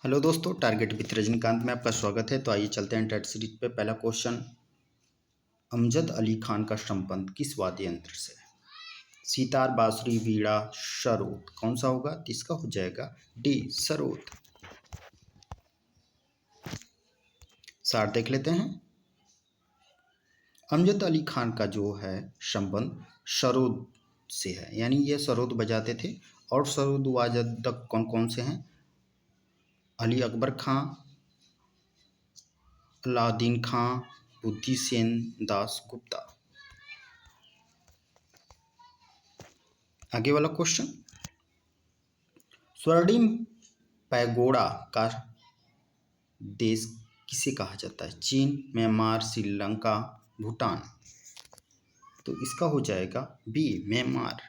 Hello दोस्तों, target with Rajinikanth में आपका स्वागत है। तो आइए चलते हैं टेट सीरीज पे। पहला क्वेश्चन, अमजद अली खान का संबंध किस वाद्य यंत्र से है? सितार, बांसुरी, वीणा, सरोद। कौन सा होगा? तो इसका हो जाएगा डी, सरोद। सार देख लेते हैं। अमजद अली खान का जो है संबंध सरोद से है, यानी ये सरोद बजाते थे। और सरोद वादक कौन कौन से हैं? अली अकबर खां, अलाउद्दीन खां, बुद्धि सेन दास गुप्ता। आगे वाला क्वेश्चन, स्वर्णिम पैगोडा का देश किसे कहा जाता है? चीन, म्यांमार, श्रीलंका, भूटान। तो इसका हो जाएगा बी, म्यांमार।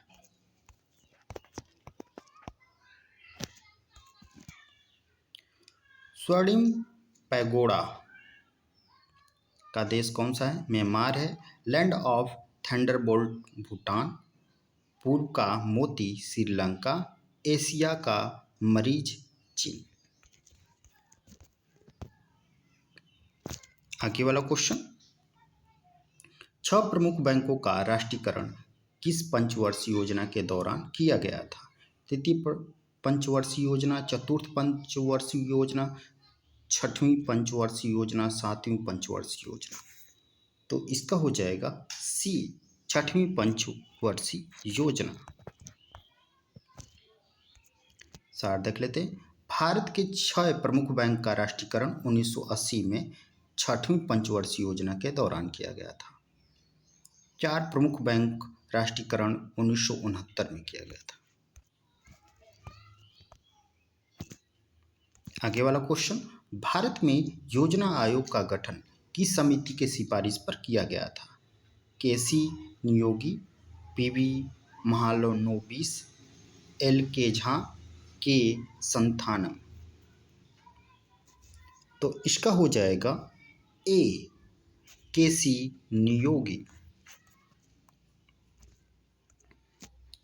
स्वर्णिम पैगोडा का देश कौन सा है? म्यांमार है। लैंड ऑफ थंडरबोल्ट भूटान, पूर्व का मोती श्रीलंका, एशिया का मरीज चीन। आगे वाला क्वेश्चन, 6 प्रमुख बैंकों का राष्ट्रीयकरण किस पंचवर्षीय योजना के दौरान किया गया था? तृतीय पंचवर्षीय योजना, चतुर्थ पंचवर्षीय योजना, छठवीं पंचवर्षीय योजना, सातवीं पंचवर्षीय योजना। तो इसका हो जाएगा सी, छठवीं पंचवर्षीय योजना। सार देख लेते हैं। भारत के 6 प्रमुख बैंक का राष्ट्रीयकरण 1980 में छठवीं पंचवर्षीय योजना के दौरान किया गया था। 4 प्रमुख बैंक राष्ट्रीयकरण 1969 में किया गया था। आगे वाला क्वेश्चन, भारत में योजना आयोग का गठन किस समिति के सिफारिश पर किया गया था? केसी नियोगी, पीवी महालनोबिस, एल के झा, के संथानम। तो इसका हो जाएगा ए, केसी नियोगी।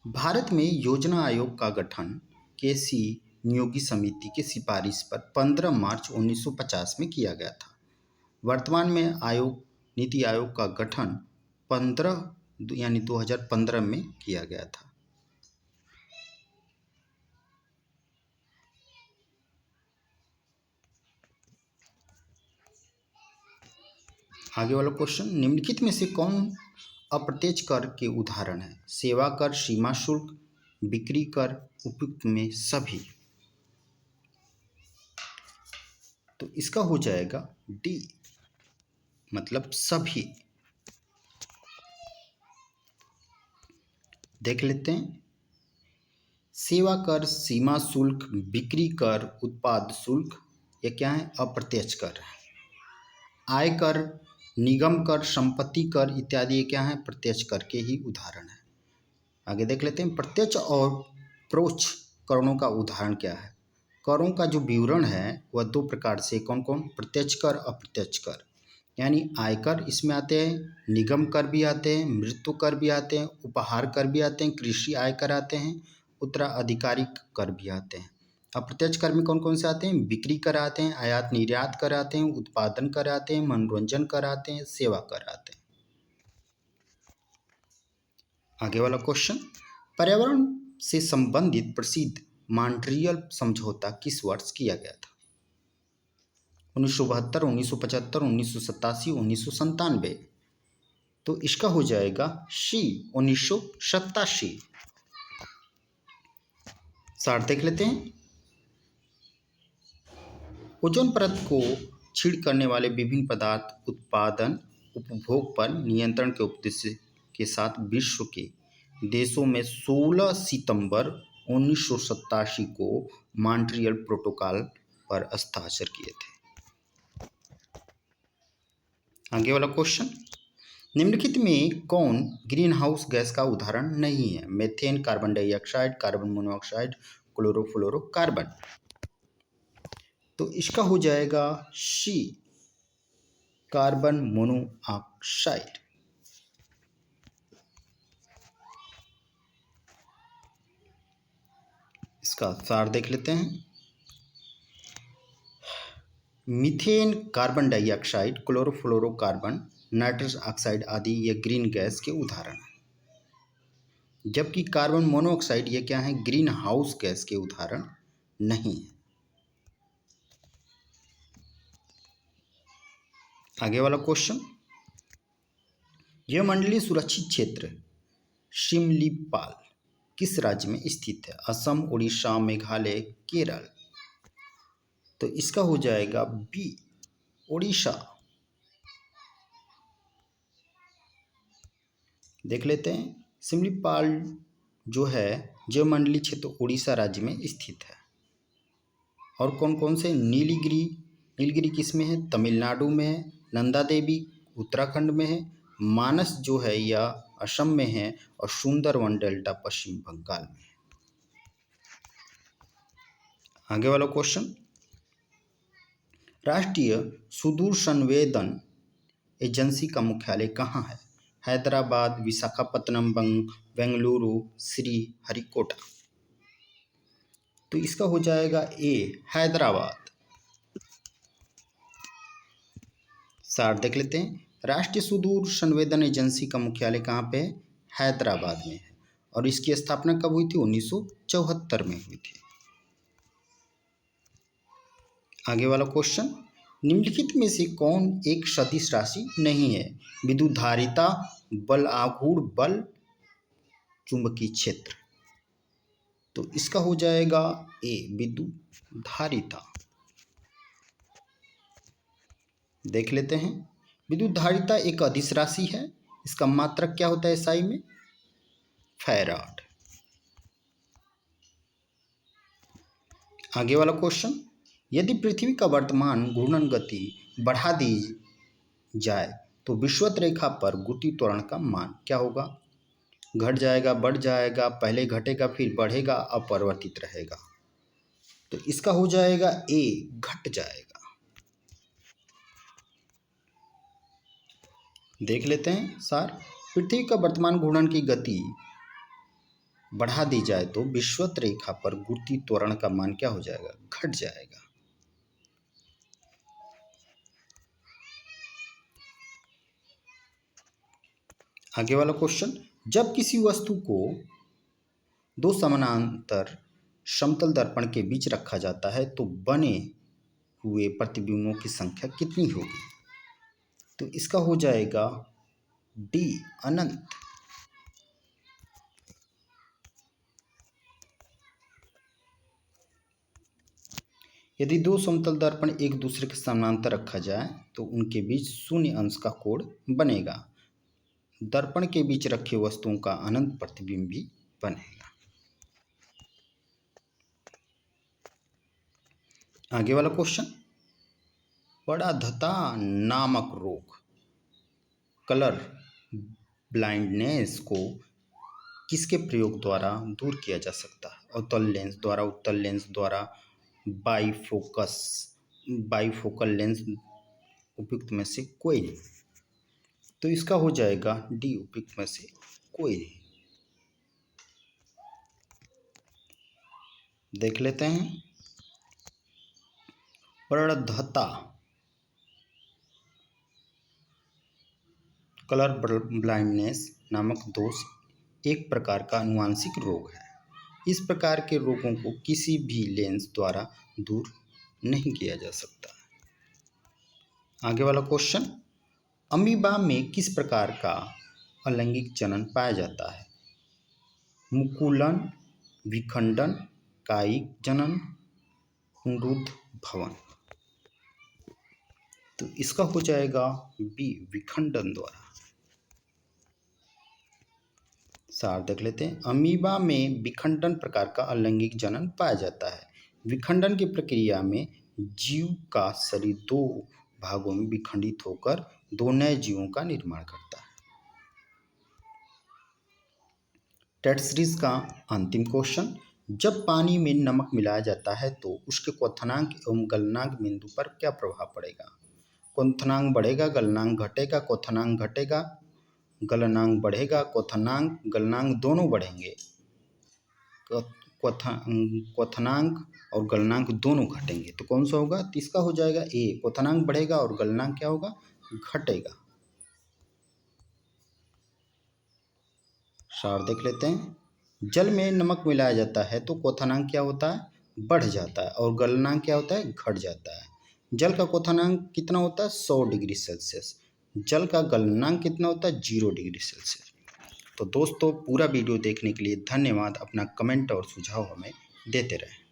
भारत में योजना आयोग का गठन केसी नियोगी समिति की सिफारिश पर 15 मार्च 1950 में किया गया था। वर्तमान में नीति आयोग का गठन 2015 में किया गया था। आगे वाला क्वेश्चन, निम्नलिखित में से कौन अप्रत्यक्ष कर के उदाहरण है? सेवा कर, सीमा शुल्क, बिक्री कर, उपयुक्त में सभी। तो इसका हो जाएगा डी, मतलब सभी। देख लेते हैं। सेवा कर, सीमा शुल्क, बिक्री कर, उत्पाद शुल्क, ये क्या है? अप्रत्यक्ष कर है। आय कर, निगम कर, संपत्ति कर इत्यादि ये क्या है? प्रत्यक्ष कर के ही उदाहरण है। आगे देख लेते हैं। प्रत्यक्ष और परोक्ष करों का उदाहरण क्या है? करों का जो विवरण है वह 2 प्रकार से, कौन कौन? प्रत्यक्ष कर, अप्रत्यक्ष कर। यानी आयकर इसमें आते हैं, निगम कर भी आते हैं, मृत्यु कर भी आते हैं, उपहार कर भी आते हैं, कृषि आयकर आते हैं, उत्तराधिकारी कर भी आते हैं। अप्रत्यक्ष कर में कौन कौन से आते हैं? बिक्री कर आते हैं, आयात निर्यात कर आते हैं, उत्पादन कर आते हैं, मनोरंजन कर आते हैं, सेवा कर आते हैं। आगे वाला क्वेश्चन, पर्यावरण से संबंधित प्रसिद्ध मॉन्ट्रियल समझौता किस वर्ष किया गया था? 1972, 1975, 1987, 1997। तो इसका हो जाएगा सी, 1987। सार देख लेते हैं। ओजोन परत को छीड़ करने वाले विभिन्न पदार्थ उत्पादन उपभोग पर नियंत्रण के उद्देश्य के साथ विश्व के देशों में 16 सितंबर 1987 को मॉन्ट्रियल प्रोटोकॉल पर हस्ताक्षर किए थे। आगे वाला क्वेश्चन, निम्नलिखित में कौन ग्रीन हाउस गैस का उदाहरण नहीं है? Methane, carbon dioxide, carbon monoxide, chlorofluorocarbon. तो इसका हो जाएगा सी, कार्बन मोनोऑक्साइड। इसका सार देख लेते हैं। Methane, carbon dioxide, chlorofluorocarbon, nitrous oxide आदि ये ग्रीन गैस के उदाहरण हैं, जबकि कार्बन मोनोऑक्साइड ये क्या है, ग्रीन हाउस गैस के उदाहरण नहीं है। आगे वाला क्वेश्चन, यह मंडलीय सुरक्षित क्षेत्र शिमलीपाल किस राज्य में स्थित है? असम, उड़ीसा, मेघालय, केरल। तो इसका हो जाएगा बी, उड़ीसा। देख लेते हैं, शिमलीपाल जो है जयमंडली क्षेत्र उड़ीसा राज्य में स्थित है। और कौन कौन से, नीलगिरी, नीलगिरी किस में है, तमिलनाडु में है, नंदा देवी उत्तराखंड में है, मानस जो है यह असम में है, और सुंदरवन डेल्टा पश्चिम बंगाल में है। आगे वाला क्वेश्चन, राष्ट्रीय सुदूर संवेदन एजेंसी का मुख्यालय कहाँ है? हैदराबाद, विशाखापत्तनम, बेंगलुरु, श्री हरिकोटा। तो इसका हो जाएगा ए, हैदराबाद। सार देख लेते हैं, राष्ट्रीय सुदूर संवेदन एजेंसी का मुख्यालय कहाँ पे है? हैदराबाद में है। और इसकी स्थापना कब हुई थी? 1974 में हुई थी। आगे वाला क्वेश्चन, निम्नलिखित में से कौन एक सदिश राशि नहीं है? विद्युत धारिता, बल आघूर्ण बल, चुंबकीय क्षेत्र। तो इसका हो जाएगा ए, विद्युत धारिता। देख लेते हैं, विद्युत धारिता एक अदिश राशि है। इसका मात्रक क्या होता है SI में? फैराड। आगे वाला क्वेश्चन, यदि पृथ्वी का वर्तमान घूर्णन गति बढ़ा दी जाए तो विषुवत रेखा पर गुरुत्वीय त्वरण का मान क्या होगा? घट जाएगा, बढ़ जाएगा, पहले घटेगा फिर बढ़ेगा, अपरिवर्तित रहेगा। तो इसका हो जाएगा ए, घट जाएगा। देख लेते हैं सार, पृथ्वी का वर्तमान घूर्णन की गति बढ़ा दी जाए तो विषुवत रेखा पर गुरुत्वीय त्वरण का मान क्या हो जाएगा? घट जाएगा। आगे वाला क्वेश्चन, जब किसी वस्तु को दो समानांतर समतल दर्पण के बीच रखा जाता है तो बने हुए प्रतिबिंबों की संख्या कितनी होगी? तो इसका हो जाएगा डी, अनंत। यदि दो समतल दर्पण एक दूसरे के समानांतर रखा जाए तो उनके बीच 0 अंश का कोण बनेगा। दर्पण के बीच रखे वस्तुओं का अनंत प्रतिबिंब भी बनेगा। आगे वाला क्वेश्चन, पराधता नामक रोग, कलर ब्लाइंडनेस को किसके प्रयोग द्वारा दूर किया जा सकता है? अवतल लेंस द्वारा, उत्तल लेंस द्वारा, बाईफोकल लेंस, उपयुक्त में से कोई नहीं। तो इसका हो जाएगा डी, उपयुक्त में से कोई नहीं। देख लेते हैं, पराधता कलर ब्लाइंडनेस नामक दोष एक प्रकार का आनुवंशिक रोग है। इस प्रकार के रोगों को किसी भी लेंस द्वारा दूर नहीं किया जा सकता। आगे वाला क्वेश्चन, अमीबा में किस प्रकार का अलैंगिक जनन पाया जाता है? मुकुलन, विखंडन, कायिक जनन, पुनरुद्ध भवन। तो इसका हो जाएगा बी, विखंडन द्वारा। सार देख लेते हैं, अमीबा में विखंडन प्रकार का अलैंगिक जनन पाया जाता है। विखंडन की प्रक्रिया में जीव का शरीर दो भागों में विखंडित होकर दो नए जीवों का निर्माण करता है। टेट सीरीज का अंतिम क्वेश्चन, जब पानी में नमक मिलाया जाता है तो उसके क्वथनांक एवं गलनांक बिंदु पर क्या प्रभाव पड़ेगा? क्वथनांक बढ़ेगा, गलनांक घटेगा, क्वथनांक घटेगा, गलनांक बढ़ेगा, क्वथनांक गलनांक दोनों बढ़ेंगे। क्वथनांक और गलनांक दोनों घटेंगे तो कौन सा होगा? तो इसका हो जाएगा ए, क्वथनांक बढ़ेगा और गलनांक क्या होगा? घटेगा। सार देख लेते हैं। जल में नमक मिलाया जाता है तो क्वथनांक क्या होता है? बढ़ जाता है और गलनांक क्या होता है? घट जाता है। जल का क्वथनांक कितना होता है? 100 डिग्री सेल्सियस। जल का गलनांक कितना होता है? 0 डिग्री सेल्सियस। तो दोस्तों पूरा वीडियो देखने के लिए धन्यवाद। अपना कमेंट और सुझाव हमें देते रहें।